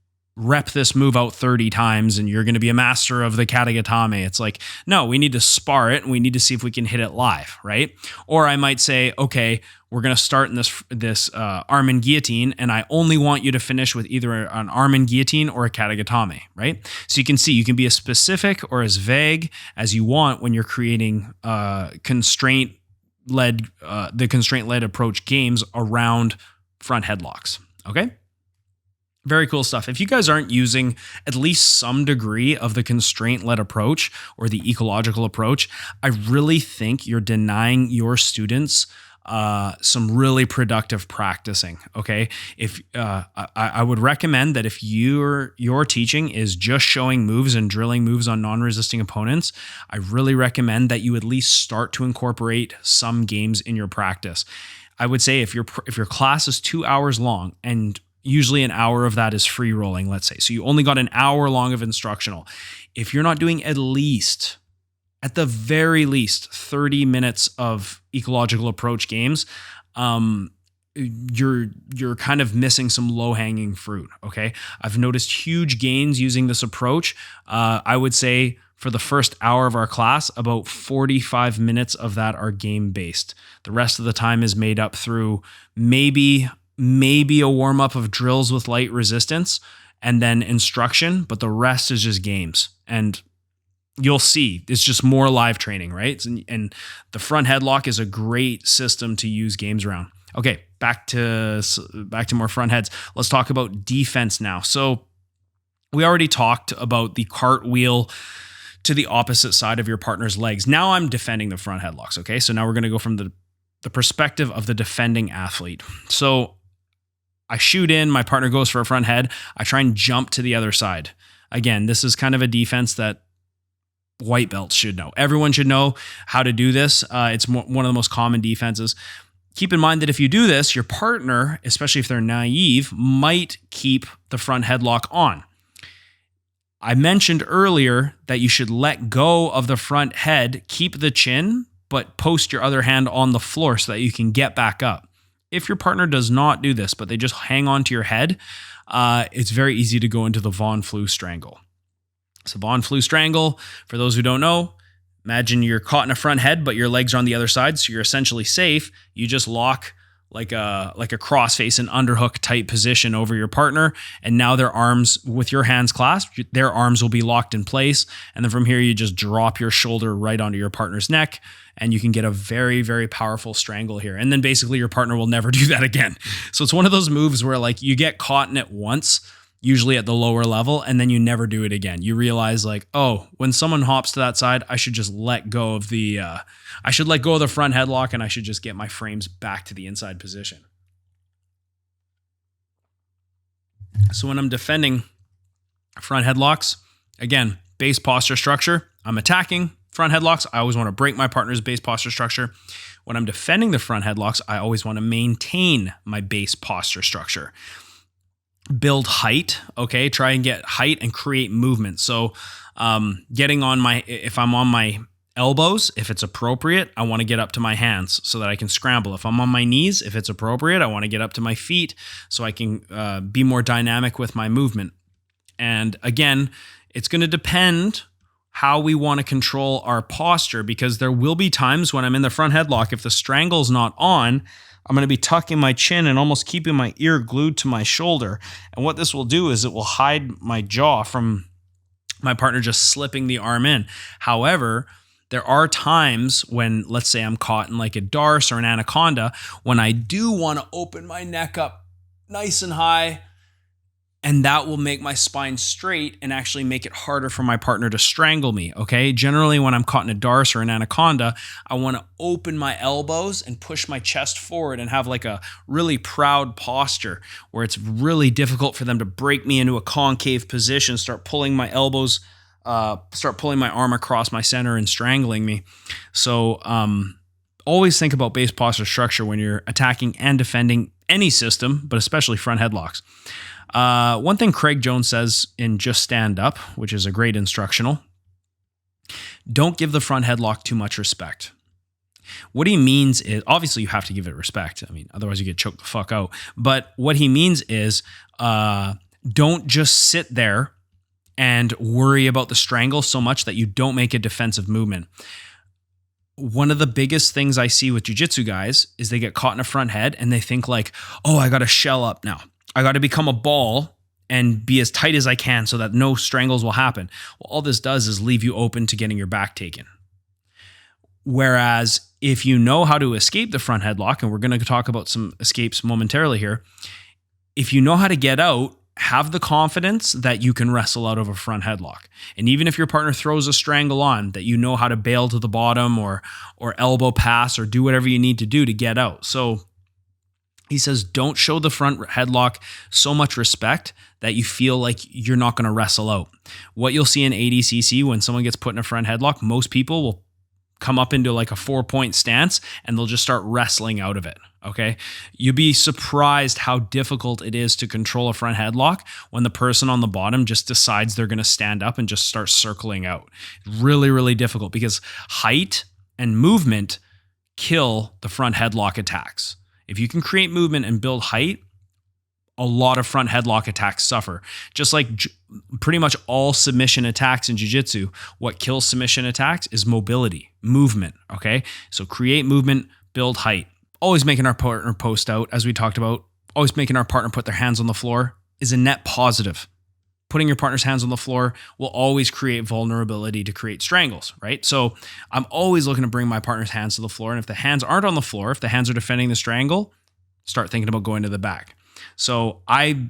rep this move out 30 times and you're going to be a master of the kata gatame. It's like, no, we need to spar it and we need to see if we can hit it live, right? Or I might say, okay, we're going to start in this arm and guillotine, and I only want you to finish with either an arm and guillotine or a kata gatame, right? So you can see you can be as specific or as vague as you want when you're creating the constraint-led approach games around front headlocks, okay? Very cool stuff. If you guys aren't using at least some degree of the constraint-led approach or the ecological approach, I really think you're denying your students some really productive practicing. Okay, if I would recommend that if your teaching is just showing moves and drilling moves on non-resisting opponents, I really recommend that you at least start to incorporate some games in your practice. I would say if your class is 2 hours long and usually an hour of that is free rolling, let's say. So you only got an hour long of instructional. If you're not doing at the very least, 30 minutes of ecological approach games, you're kind of missing some low-hanging fruit, okay? I've noticed huge gains using this approach. I would say for the first hour of our class, about 45 minutes of that are game-based. The rest of the time is made up through maybe a warm-up of drills with light resistance and then instruction, but the rest is just games. And you'll see, it's just more live training, right? And the front headlock is a great system to use games around. Okay, back to more front heads. Let's talk about defense now. So we already talked about the cartwheel to the opposite side of your partner's legs. Now I'm defending the front headlocks, okay? So now we're going to go from the perspective of the defending athlete. So I shoot in, my partner goes for a front head. I try and jump to the other side. Again, this is kind of a defense that white belts should know. Everyone should know how to do this. It's one of the most common defenses. Keep in mind that if you do this, your partner, especially if they're naive, might keep the front headlock on. I mentioned earlier that you should let go of the front head, keep the chin, but post your other hand on the floor so that you can get back up. If your partner does not do this, but they just hang on to your head, it's very easy to go into the Von Flue strangle. So Von Flue strangle, for those who don't know, imagine you're caught in a front head, but your legs are on the other side, so you're essentially safe. You just lock like a crossface and underhook type position over your partner, and now their arms, with your hands clasped, their arms will be locked in place, and then from here you just drop your shoulder right onto your partner's neck, and you can get a very, very powerful strangle here. And then basically your partner will never do that again. So it's one of those moves where like you get caught in it once, usually at the lower level, and then you never do it again. You realize like, oh, when someone hops to that side, I should just let go of the front headlock, and I should just get my frames back to the inside position. So when I'm defending front headlocks, again, base posture structure, I'm attacking front headlocks. I always want to break my partner's base posture structure. When I'm defending the front headlocks, I always want to maintain my base posture structure. Build height, okay? Try and get height and create movement. So if I'm on my elbows, if it's appropriate, I want to get up to my hands so that I can scramble. If I'm on my knees, if it's appropriate, I want to get up to my feet so I can be more dynamic with my movement. And again, it's going to depend how we want to control our posture, because there will be times when I'm in the front headlock, if the strangle's not on, I'm going to be tucking my chin and almost keeping my ear glued to my shoulder. And what this will do is it will hide my jaw from my partner just slipping the arm in. However, there are times when, let's say I'm caught in like a darce or an anaconda, when I do want to open my neck up nice and high, and that will make my spine straight and actually make it harder for my partner to strangle me, okay? Generally, when I'm caught in a darce or an anaconda, I want to open my elbows and push my chest forward and have like a really proud posture where it's really difficult for them to break me into a concave position, start pulling my elbows, start pulling my arm across my center and strangling me. So always think about base posture structure when you're attacking and defending any system, but especially front headlocks. One thing Craig Jones says in Just Stand Up, which is a great instructional, don't give the front headlock too much respect. What he means is, obviously you have to give it respect. I mean, otherwise you get choked the fuck out. But what he means is, don't just sit there and worry about the strangle so much that you don't make a defensive movement. One of the biggest things I see with jiu-jitsu guys is they get caught in a front head and they think like, oh, I got to shell up now. I got to become a ball and be as tight as I can so that no strangles will happen. Well, all this does is leave you open to getting your back taken. Whereas if you know how to escape the front headlock, and we're going to talk about some escapes momentarily here, if you know how to get out, have the confidence that you can wrestle out of a front headlock. And even if your partner throws a strangle on, that you know how to bail to the bottom or elbow pass or do whatever you need to do to get out. So he says, don't show the front headlock so much respect that you feel like you're not going to wrestle out. What you'll see in ADCC when someone gets put in a front headlock, most people will come up into like a 4-point stance and they'll just start wrestling out of it. Okay. You'll be surprised how difficult it is to control a front headlock when the person on the bottom just decides they're going to stand up and just start circling out. Really, really difficult because height and movement kill the front headlock attacks. If you can create movement and build height, a lot of front headlock attacks suffer. Just like pretty much all submission attacks in jiu-jitsu, what kills submission attacks is mobility, movement, okay? So create movement, build height. Always making our partner post out, as we talked about, always making our partner put their hands on the floor is a net positive. Putting your partner's hands on the floor will always create vulnerability to create strangles, right? So I'm always looking to bring my partner's hands to the floor. And if the hands aren't on the floor, if the hands are defending the strangle, start thinking about going to the back. So I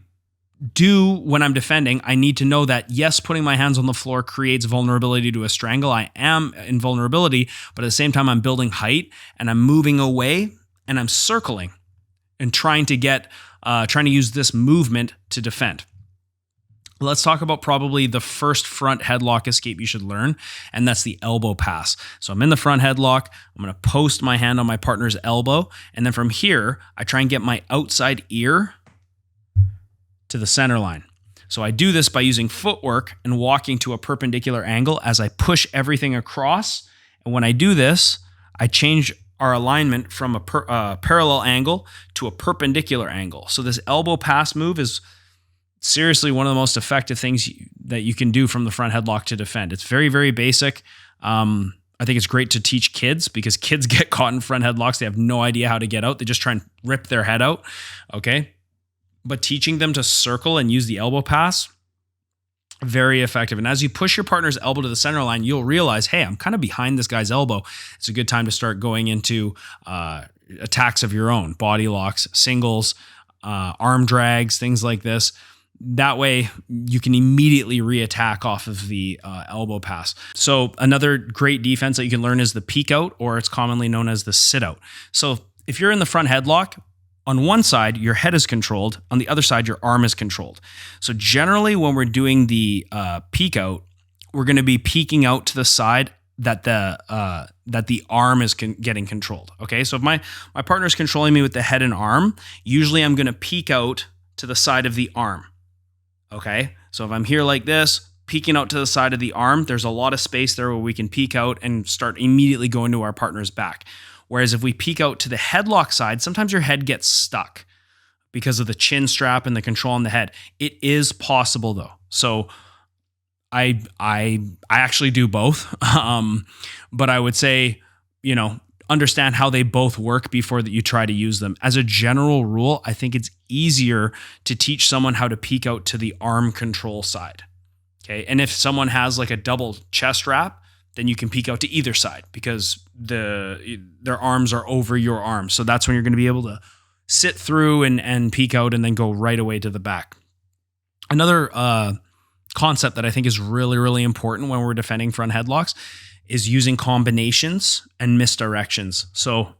do, when I'm defending, I need to know that, yes, putting my hands on the floor creates vulnerability to a strangle. I am in vulnerability, but at the same time, I'm building height and I'm moving away and I'm circling and trying to use this movement to defend. Let's talk about probably the first front headlock escape you should learn, and that's the elbow pass. So I'm in the front headlock. I'm going to post my hand on my partner's elbow, and then from here, I try and get my outside ear to the center line. So I do this by using footwork and walking to a perpendicular angle as I push everything across. And when I do this, I change our alignment from a parallel angle to a perpendicular angle. So this elbow pass move is seriously one of the most effective things that you can do from the front headlock to defend. It's very, very basic. I think it's great to teach kids because kids get caught in front headlocks. They have no idea how to get out. They just try and rip their head out. Okay. But teaching them to circle and use the elbow pass, very effective. And as you push your partner's elbow to the center line, you'll realize, hey, I'm kind of behind this guy's elbow. It's a good time to start going into attacks of your own, body locks, singles, arm drags, things like this. That way you can immediately reattack off of the elbow pass. So another great defense that you can learn is the peek out, or it's commonly known as the sit out. So if you're in the front headlock, on one side, your head is controlled. On the other side, your arm is controlled. So generally when we're doing the peek out, we're going to be peeking out to the side that the arm is getting controlled. Okay, so if my partner is controlling me with the head and arm, usually I'm going to peek out to the side of the arm. Okay, so if I'm here like this, peeking out to the side of the arm, there's a lot of space there where we can peek out and start immediately going to our partner's back. Whereas if we peek out to the headlock side, sometimes your head gets stuck because of the chin strap and the control on the head. It is possible though. So I actually do both. But I would say, understand how they both work before that you try to use them. As a general rule, I think it's easier to teach someone how to peek out to the arm control side. Okay. And if someone has like a double chest wrap, then you can peek out to either side because their arms are over your arms. So that's when you're going to be able to sit through and peek out and then go right away to the back. Another concept that I think is really, really important when we're defending front headlocks is using combinations and misdirections. So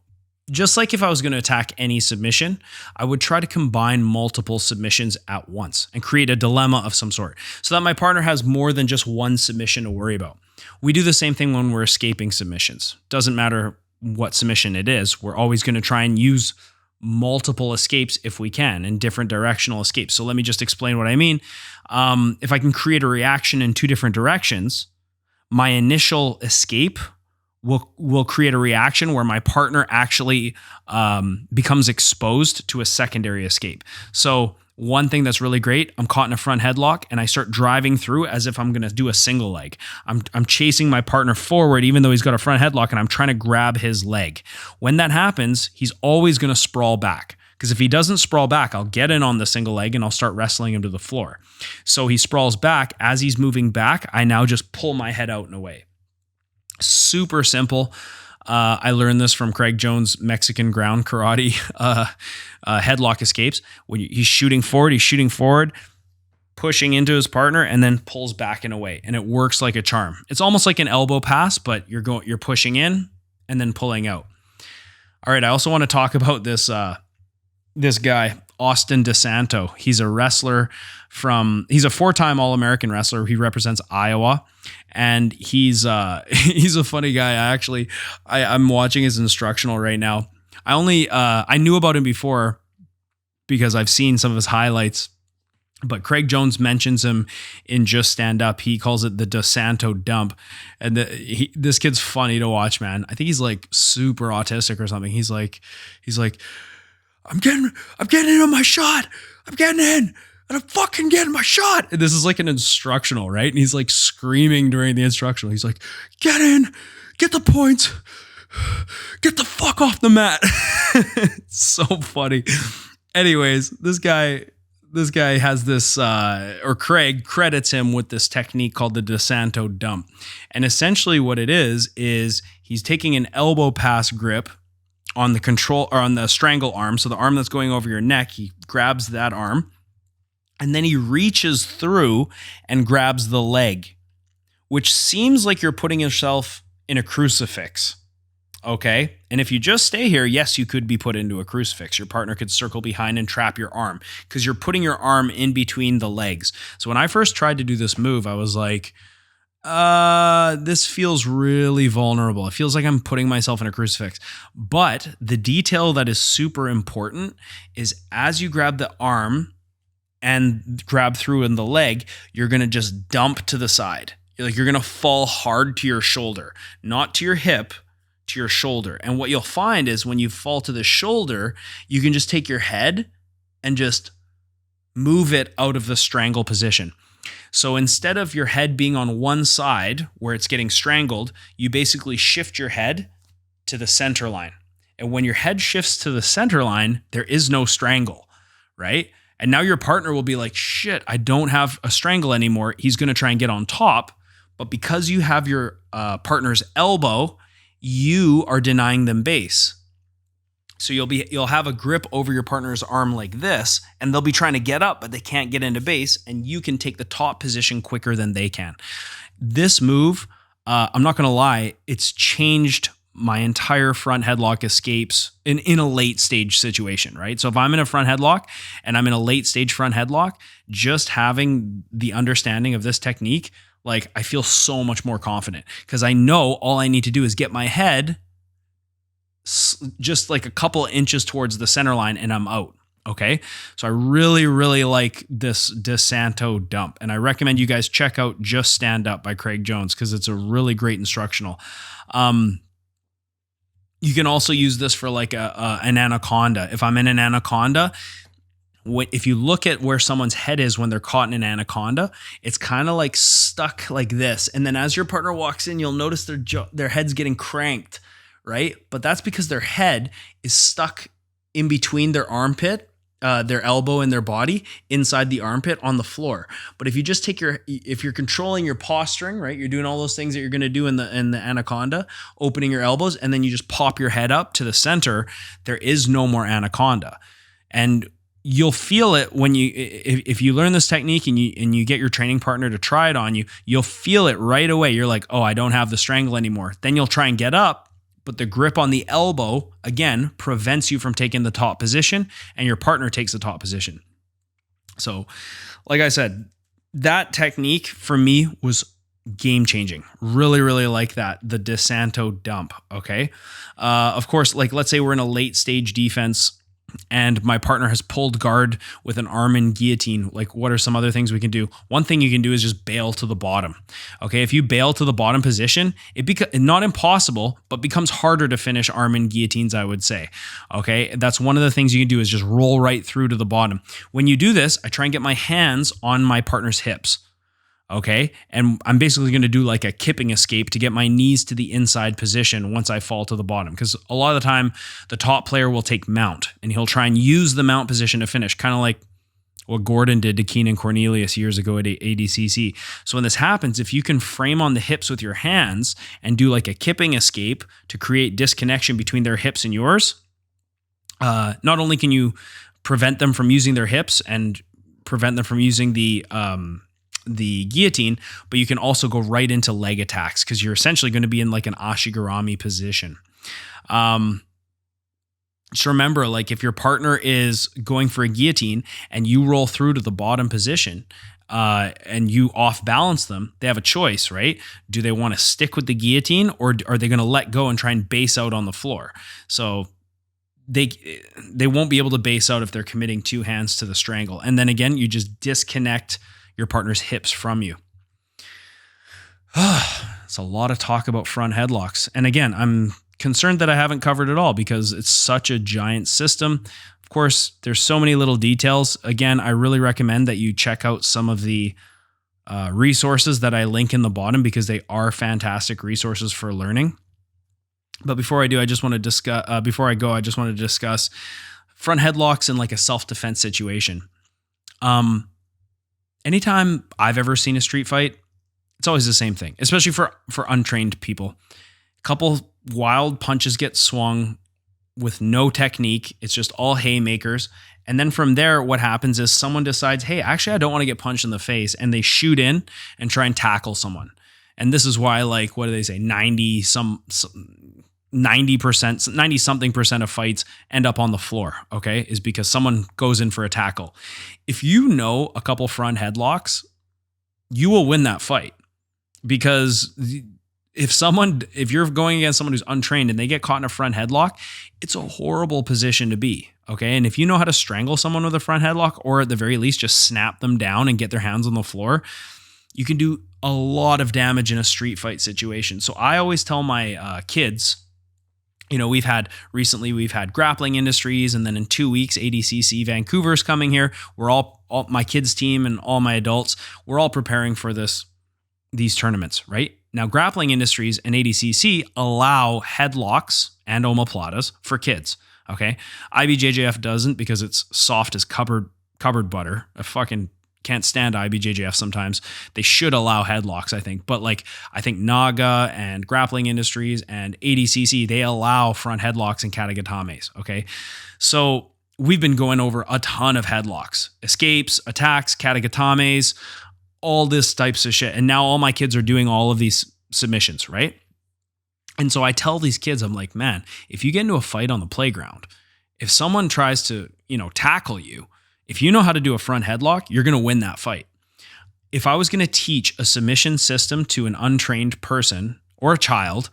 just like if I was going to attack any submission, I would try to combine multiple submissions at once and create a dilemma of some sort so that my partner has more than just one submission to worry about. We do the same thing when we're escaping submissions. Doesn't matter what submission it is. We're always going to try and use multiple escapes if we can, and different directional escapes. So let me just explain what I mean. If I can create a reaction in two different directions, my initial escape will create a reaction where my partner actually becomes exposed to a secondary escape. So one thing that's really great, I'm caught in a front headlock and I start driving through as if I'm going to do a single leg. I'm chasing my partner forward even though he's got a front headlock and I'm trying to grab his leg. When that happens, he's always going to sprawl back. Because if he doesn't sprawl back, I'll get in on the single leg and I'll start wrestling him to the floor. So he sprawls back. As he's moving back, I now just pull my head out and away. Super simple. I learned this from Craig Jones' Mexican ground karate headlock escapes. When he's shooting forward, pushing into his partner, and then pulls back and away. And it works like a charm. It's almost like an elbow pass, but you're pushing in and then pulling out. All right, I also want to talk about this guy, Austin DeSanto. He's a wrestler he's a 4-time All-American wrestler. He represents Iowa. And he's a funny guy. I'm watching his instructional right now. I knew about him before because I've seen some of his highlights, but Craig Jones mentions him in Just Stand Up. He calls it the DeSanto dump. And this kid's funny to watch, man. I think he's like super autistic or something. He's like, I'm getting in on my shot. I'm getting in. And I'm fucking getting my shot. And this is like an instructional, right? And he's like screaming during the instructional. He's like, get in, get the points, get the fuck off the mat. It's so funny. Anyways, this guy has this, or Craig credits him with this technique called the DeSanto dump. And essentially what it is he's taking an elbow pass grip on the control or on the strangle arm. So the arm that's going over your neck, he grabs that arm. And then he reaches through and grabs the leg, which seems like you're putting yourself in a crucifix. Okay. And if you just stay here, yes, you could be put into a crucifix. Your partner could circle behind and trap your arm because you're putting your arm in between the legs. So when I first tried to do this move, I was like, this feels really vulnerable. It feels like I'm putting myself in a crucifix. But the detail that is super important is as you grab the arm and grab through in the leg, you're going to just dump to the side. You're going to fall hard to your shoulder, not to your hip, to your shoulder. And what you'll find is when you fall to the shoulder, you can just take your head and just move it out of the strangle position. So instead of your head being on one side where it's getting strangled, you basically shift your head to the center line. And when your head shifts to the center line, there is no strangle, right? And now your partner will be like, shit, I don't have a strangle anymore. He's going to try and get on top. But because you have your partner's elbow, you are denying them base. So you'll have a grip over your partner's arm like this, and they'll be trying to get up, but they can't get into base, and you can take the top position quicker than they can. This move, I'm not going to lie, it's changed my entire front headlock escapes in a late stage situation, right? So if I'm in a front headlock and I'm in a late stage front headlock, just having the understanding of this technique, like I feel so much more confident because I know all I need to do is get my head just like a couple inches towards the center line and I'm out. Okay. So I really, really like this DeSanto dump. And I recommend you guys check out Just Stand Up by Craig Jones because it's a really great instructional. You can also use this for like an anaconda. If I'm in an anaconda, if you look at where someone's head is when they're caught in an anaconda, it's kind of like stuck like this. And then as your partner walks in, you'll notice their head's getting cranked, right? But that's because their head is stuck in between their armpit, their elbow and their body inside the armpit on the floor. But if you just if you're controlling your posturing, right, you're doing all those things that you're going to do in the anaconda, opening your elbows, and then you just pop your head up to the center, there is no more anaconda. And you'll feel it when if you learn this technique and you get your training partner to try it on you, you'll feel it right away. You're like, oh, I don't have the strangle anymore. Then you'll try and get up, but the grip on the elbow, again, prevents you from taking the top position, and your partner takes the top position. So, like I said, that technique for me was game changing. Really, really like that. The DeSanto dump. Okay. Of course, like let's say we're in a late stage defense and my partner has pulled guard with an arm in guillotine. Like, what are some other things we can do? One thing you can do is just bail to the bottom. Okay, if you bail to the bottom position, not impossible, but becomes harder to finish arm in guillotines, I would say. Okay, that's one of the things you can do is just roll right through to the bottom. When you do this, I try and get my hands on my partner's hips. Okay. And I'm basically going to do like a kipping escape to get my knees to the inside position once I fall to the bottom. Because a lot of the time, the top player will take mount and he'll try and use the mount position to finish, kind of like what Gordon did to Keenan Cornelius years ago at ADCC. So when this happens, if you can frame on the hips with your hands and do like a kipping escape to create disconnection between their hips and yours, not only can you prevent them from using their hips and prevent them from using the guillotine, but you can also go right into leg attacks because you're essentially going to be in like an ashigarami position. Just remember, like if your partner is going for a guillotine and you roll through to the bottom position and you off balance them, they have a choice, right? Do they want to stick with the guillotine or are they going to let go and try and base out on the floor? So they won't be able to base out if they're committing two hands to the strangle. And then again, you just disconnect your partner's hips from you. It's a lot of talk about front headlocks. And again, I'm concerned that I haven't covered it all because it's such a giant system. Of course, there's so many little details. Again, I really recommend that you check out some of the resources that I link in the bottom because they are fantastic resources for learning. But before I do, I just want to discuss, I just want to discuss front headlocks in like a self-defense situation. Anytime I've ever seen a street fight, it's always the same thing, especially for untrained people. A couple wild punches get swung with no technique. It's just all haymakers. And then from there, what happens is someone decides, hey, actually, I don't want to get punched in the face. And they shoot in and try and tackle someone. And this is why, like, what do they say? 90% of fights end up on the floor, okay, is because someone goes in for a tackle. If you know a couple front headlocks, you will win that fight because if you're going against someone who's untrained and they get caught in a front headlock, it's a horrible position to be, okay? And if you know how to strangle someone with a front headlock or at the very least just snap them down and get their hands on the floor, you can do a lot of damage in a street fight situation. So I always tell my kids, you know, we've had Grappling Industries, and then in 2 weeks, ADCC Vancouver's coming here. We're all my kids' team and all my adults, we're all preparing for these tournaments, right? Now, Grappling Industries and ADCC allow headlocks and omoplatas for kids, okay? IBJJF doesn't because it's soft as cupboard butter. I fucking can't stand IBJJF sometimes. They should allow headlocks, I think. But like, I think Naga and Grappling Industries and ADCC, they allow front headlocks and kata gatames, okay? So we've been going over a ton of headlocks, escapes, attacks, kata gatames, all this types of shit. And now all my kids are doing all of these submissions, right? And so I tell these kids, I'm like, man, if you get into a fight on the playground, if someone tries to, tackle you, if you know how to do a front headlock, you're going to win that fight. If I was going to teach a submission system to an untrained person or a child,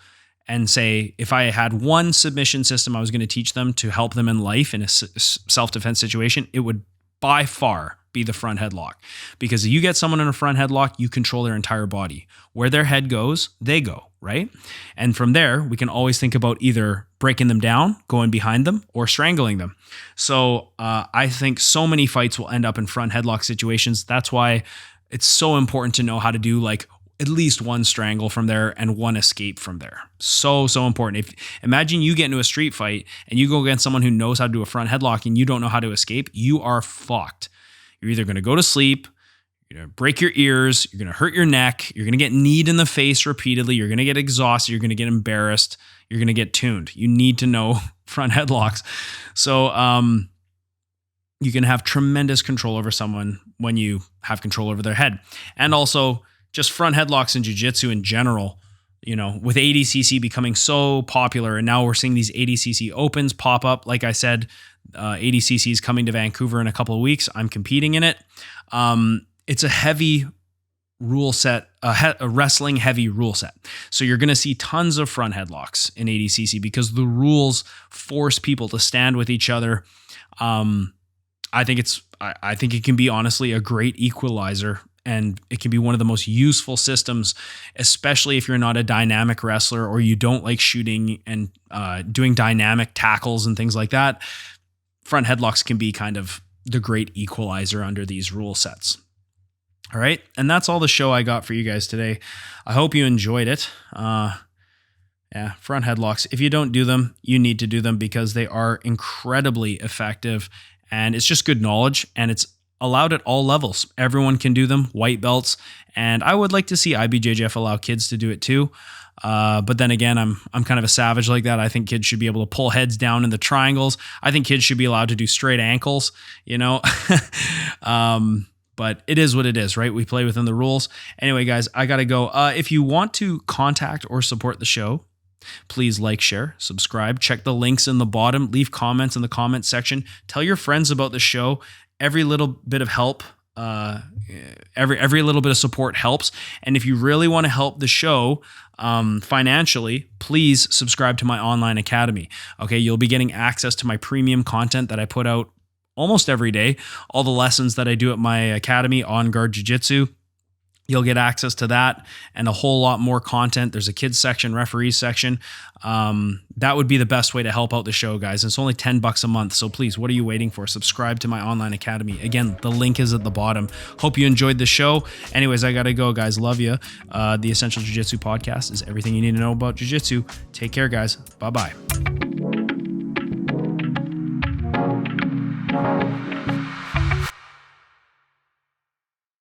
and say, if I had one submission system I was going to teach them to help them in life in a self-defense situation, it would by far be the front headlock. Because if you get someone in a front headlock, you control their entire body. Where their head goes, they go, right? And from there, we can always think about either breaking them down, going behind them, or strangling them. So I think so many fights will end up in front headlock situations. That's why it's so important to know how to do like at least one strangle from there and one escape from there. So important. Imagine you get into a street fight and you go against someone who knows how to do a front headlock and you don't know how to escape, you are fucked. You're either going to go to sleep, you're going to break your ears, you're going to hurt your neck, you're going to get kneed in the face repeatedly, you're going to get exhausted, you're going to get embarrassed, you're going to get tuned. You need to know front headlocks. So you can have tremendous control over someone when you have control over their head. And also just front headlocks in jiu-jitsu in general, with ADCC becoming so popular, and now we're seeing these ADCC Opens pop up. Like I said, ADCC is coming to Vancouver in a couple of weeks. I'm competing in it. It's a heavy rule set, a wrestling heavy rule set. So you're going to see tons of front headlocks in ADCC because the rules force people to stand with each other. I think it can be honestly a great equalizer. And it can be one of the most useful systems, especially if you're not a dynamic wrestler or you don't like shooting and doing dynamic tackles and things like that. Front headlocks can be kind of the great equalizer under these rule sets. All right. And that's all the show I got for you guys today. I hope you enjoyed it. Front headlocks. If you don't do them, you need to do them because they are incredibly effective and it's just good knowledge and it's allowed at all levels. Everyone can do them, white belts, and I would like to see IBJJF allow kids to do it too. But then again, I'm kind of a savage like that. I think kids should be able to pull heads down in the triangles. I think kids should be allowed to do straight ankles, But it is what it is, right? We play within the rules. Anyway, guys, I got to go. If you want to contact or support the show, please like, share, subscribe, check the links in the bottom, leave comments in the comments section, tell your friends about the show. Every little bit of help, every little bit of support helps. And if you really want to help the show financially, please subscribe to my online academy. Okay, you'll be getting access to my premium content that I put out almost every day. All the lessons that I do at my academy on guard jiu-jitsu. You'll get access to that and a whole lot more content. There's a kids section, referees section. That would be the best way to help out the show, guys. It's only $10 a month. So please, what are you waiting for? Subscribe to my online academy. Again, the link is at the bottom. Hope you enjoyed the show. Anyways, I got to go, guys. Love you. The Essential Jiu Jitsu podcast is everything you need to know about jiu-jitsu. Take care, guys. Bye-bye.